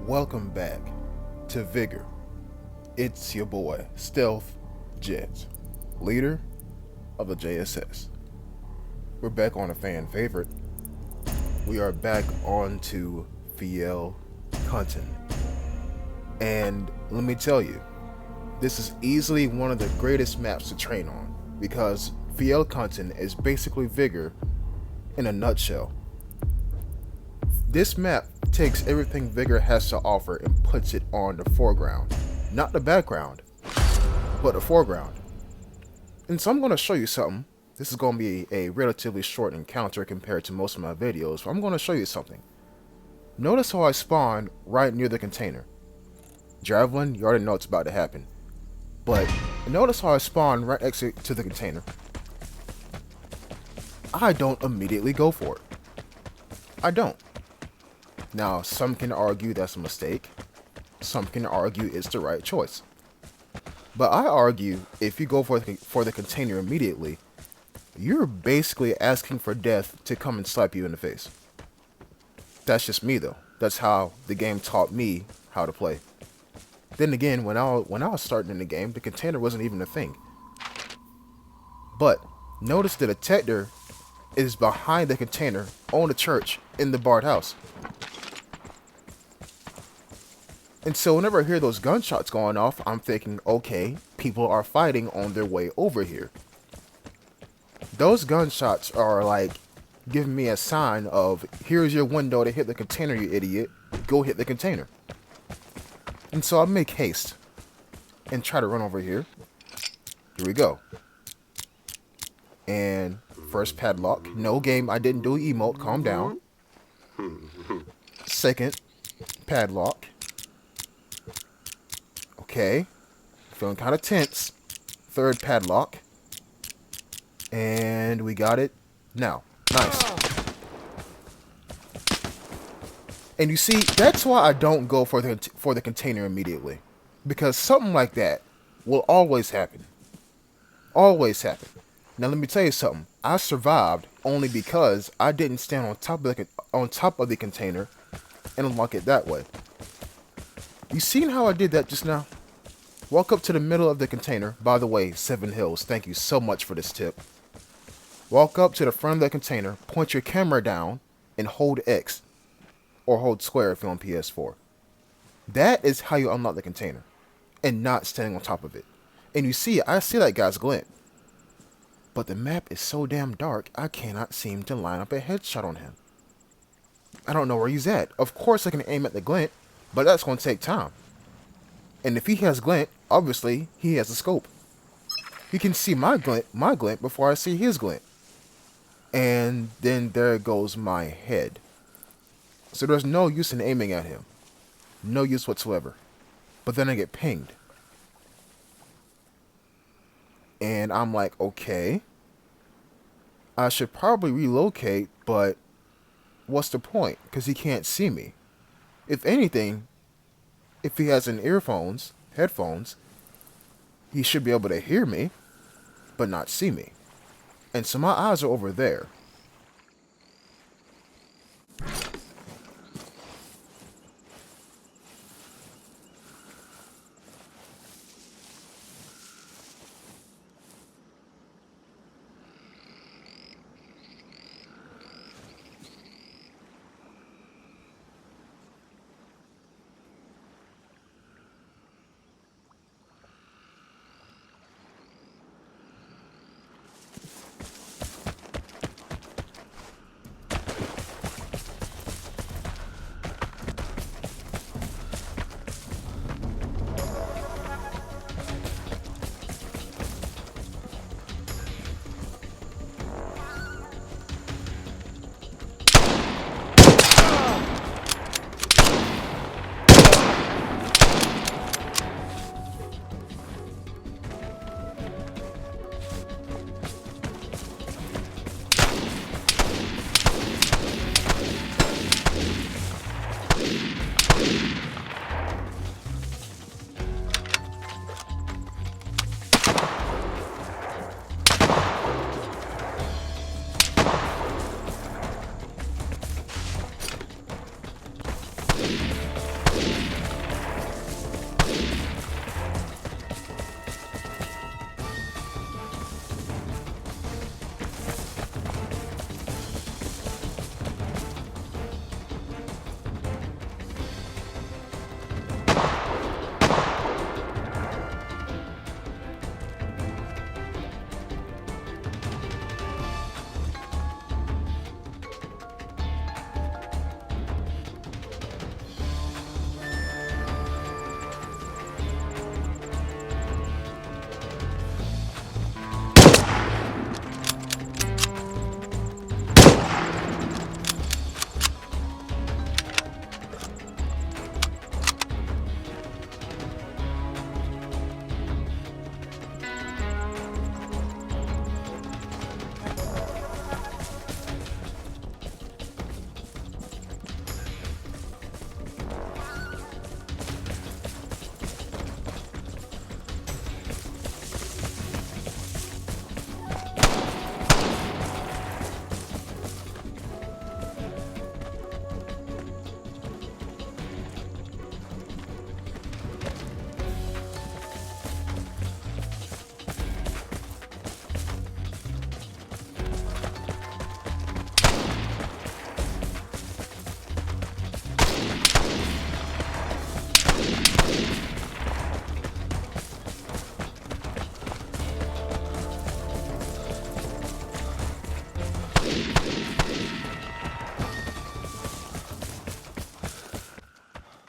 welcome back to Vigor. It's your boy, Stealth Jet, leader of the JSS. We're back on a fan favorite. We are back on to Fjellkanten. And let me tell you, this is easily one of the greatest maps to train on, because Fjellkanten is basically Vigor in a nutshell. This map takes everything Vigor has to offer and puts it on the foreground. Not the background, but the foreground. And so I'm going to show you something. This is going to be a relatively short encounter compared to most of my videos, but I'm going to show you something. Notice how I spawn right near the container. Javelin, you already know what's about to happen. But notice how I spawn right next to the container. I don't immediately go for it. I don't. Now, some can argue that's a mistake. Some can argue it's the right choice. But I argue if you go for the container immediately, you're basically asking for death to come and slap you in the face. That's just me though. That's how the game taught me how to play. Then again, when I was starting in the game, the container wasn't even a thing. But notice the detector is behind the container on the church in the barred house. And so whenever I hear those gunshots going off, I'm thinking, okay, people are fighting on their way over here. Those gunshots are like giving me a sign of, here's your window to hit the container, you idiot. Go hit the container. And so I make haste and try to run over here. Here we go. And first padlock. No game, I didn't do emote. Calm down. Second padlock. Okay. Feeling kind of tense. Third padlock. And we got it. Now. Nice. And you see, that's why I don't go for the container immediately. Because something like that will always happen. Always happen. Now let me tell you something. I survived only because I didn't stand on top of the container and unlock it that way. You seen how I did that just now? Walk up to the middle of the container. By the way, 7 Hills, thank you so much for this tip. Walk up to the front of the container, point your camera down, and hold X. Or hold square if you're on PS4. That is how you unlock the container. And not standing on top of it. And you see, I see that guy's glint. But the map is so damn dark, I cannot seem to line up a headshot on him. I don't know where he's at. Of course I can aim at the glint, but that's going to take time. And if he has glint, obviously he has a scope. He can see my glint before I see his glint. And then there goes my head. So there's no use in aiming at him. No use whatsoever. But then I get pinged. And I'm like, okay. I should probably relocate, but what's the point? Because he can't see me. If anything, if he has headphones, he should be able to hear me, but not see me. And so my eyes are over there.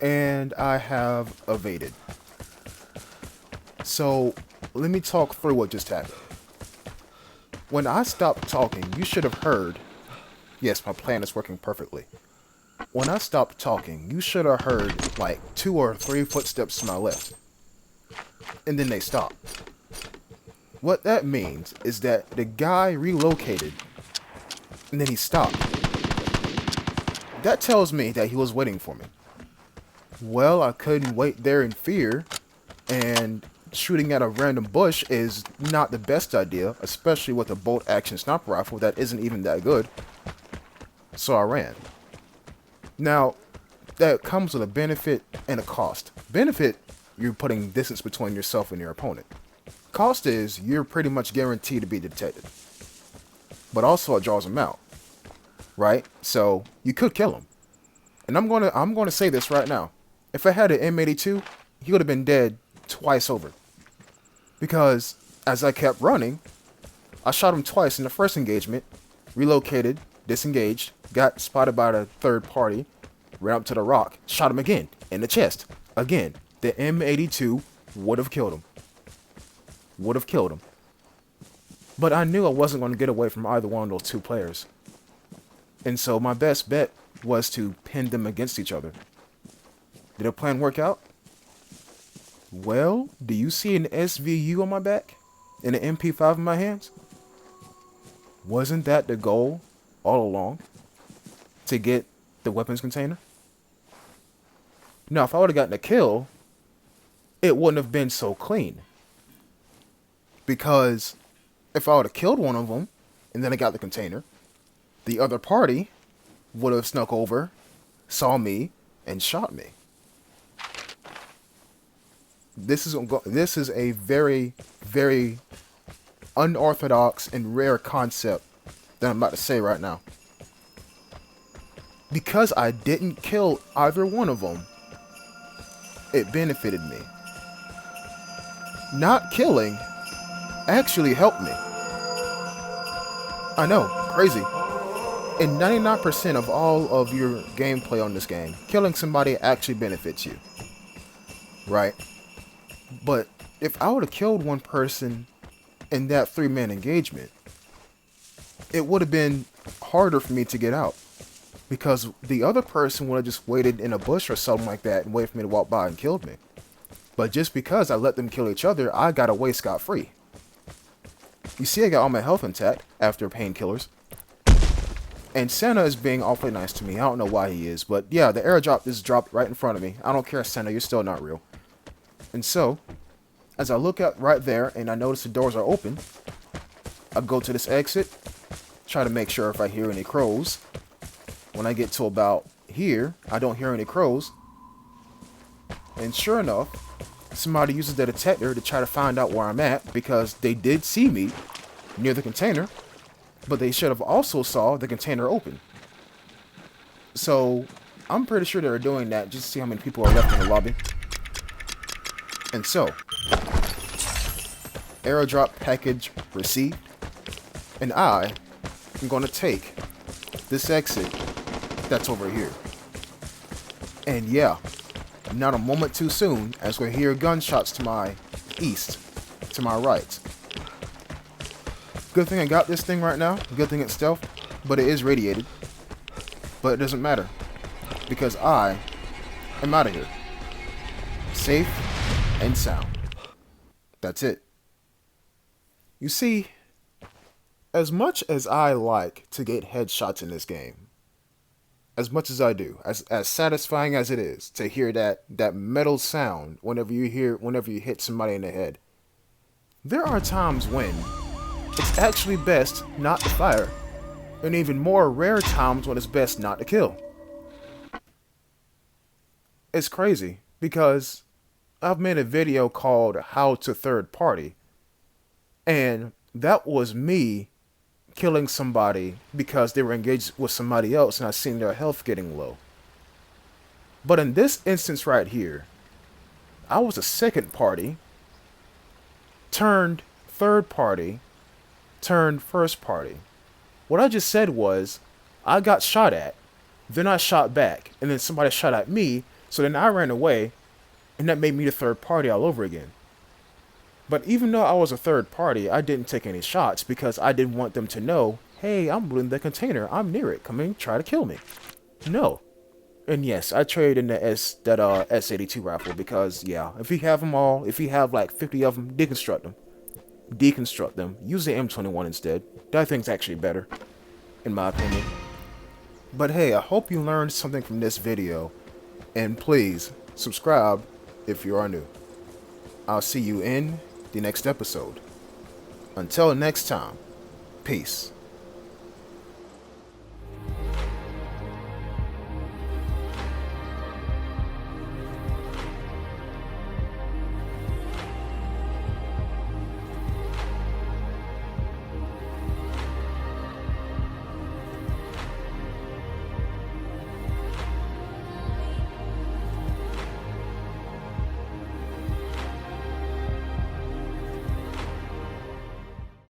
and I have evaded. So let me talk through what just happened. When I stopped talking, you should have heard. Yes, my plan is working perfectly. When I stopped talking, you should have heard like 2 or 3 footsteps to my left. And then they stopped. What that means is that the guy relocated and then he stopped. That tells me that he was waiting for me. Well, I couldn't wait there in fear, and shooting at a random bush is not the best idea, especially with a bolt action sniper rifle that isn't even that good. So I ran. Now, that comes with a benefit and a cost. Benefit, you're putting distance between yourself and your opponent. Cost is you're pretty much guaranteed to be detected. But also it draws him out. Right? So you could kill him. And I'm gonna say this right now. If I had an M82, he would have been dead twice over. Because as I kept running, I shot him twice in the first engagement, relocated, disengaged, got spotted by the third party, ran up to the rock, shot him again, in the chest. Again, the M82 would have killed him. Would have killed him. But I knew I wasn't going to get away from either one of those two players. And so my best bet was to pin them against each other. Did the plan work out? Well, do you see an SVU on my back? And an MP5 in my hands? Wasn't that the goal all along? To get the weapons container? Now, if I would have gotten a kill, it wouldn't have been so clean. Because if I would have killed one of them, and then I got the container, the other party would have snuck over, saw me, and shot me. This is a very, very unorthodox and rare concept that I'm about to say right now. Because I didn't kill either one of them, it benefited me. Not killing actually helped me. I know, crazy. In 99% of all of your gameplay on this game, killing somebody actually benefits you. Right? But if I would have killed one person in that 3-man engagement, it would have been harder for me to get out. Because the other person would have just waited in a bush or something like that and waited for me to walk by and killed me. But just because I let them kill each other, I got away scot-free. You see, I got all my health intact after painkillers. And Santa is being awfully nice to me. I don't know why he is, but yeah, the airdrop just dropped right in front of me. I don't care, Santa, you're still not real. And so, as I look out right there and I notice the doors are open, I go to this exit, try to make sure if I hear any crows. When I get to about here, I don't hear any crows. And sure enough, somebody uses the detector to try to find out where I'm at because they did see me near the container. But they should have also saw the container open. So, I'm pretty sure they're doing that just to see how many people are left in the lobby. And so, airdrop package received. And I am going to take this exit that's over here. And yeah, not a moment too soon as we hear gunshots to my east, to my right. Good thing I got this thing right now. Good thing it's stealth, but it is radiated. But it doesn't matter, because I am out of here. Safe and sound. That's it. You see, as much as I like to get headshots in this game, as much as I do, as satisfying as it is to hear that metal sound whenever you hit somebody in the head, there are times when it's actually best not to fire, and even more rare times when it's best not to kill. It's crazy, because I've made a video called How to Third Party, and that was me killing somebody because they were engaged with somebody else and I seen their health getting low. But in this instance right here, I was a second party, turned third party, turned first party. What I just said was, I got shot at, then I shot back, and then somebody shot at me, So then I ran away, and that made me the third party all over again. But even though I was a third party, I didn't take any shots because I didn't want them to know, hey, I'm looting the container. I'm near it. Come in, try to kill me. No. And yes, I traded in the S82 rifle because, yeah, if you have them all, if you have like 50 of them, deconstruct them. Deconstruct them. Use the M21 instead. That thing's actually better, in my opinion. But hey, I hope you learned something from this video. And please, subscribe if you are new. I'll see you in the next episode. Until next time, peace.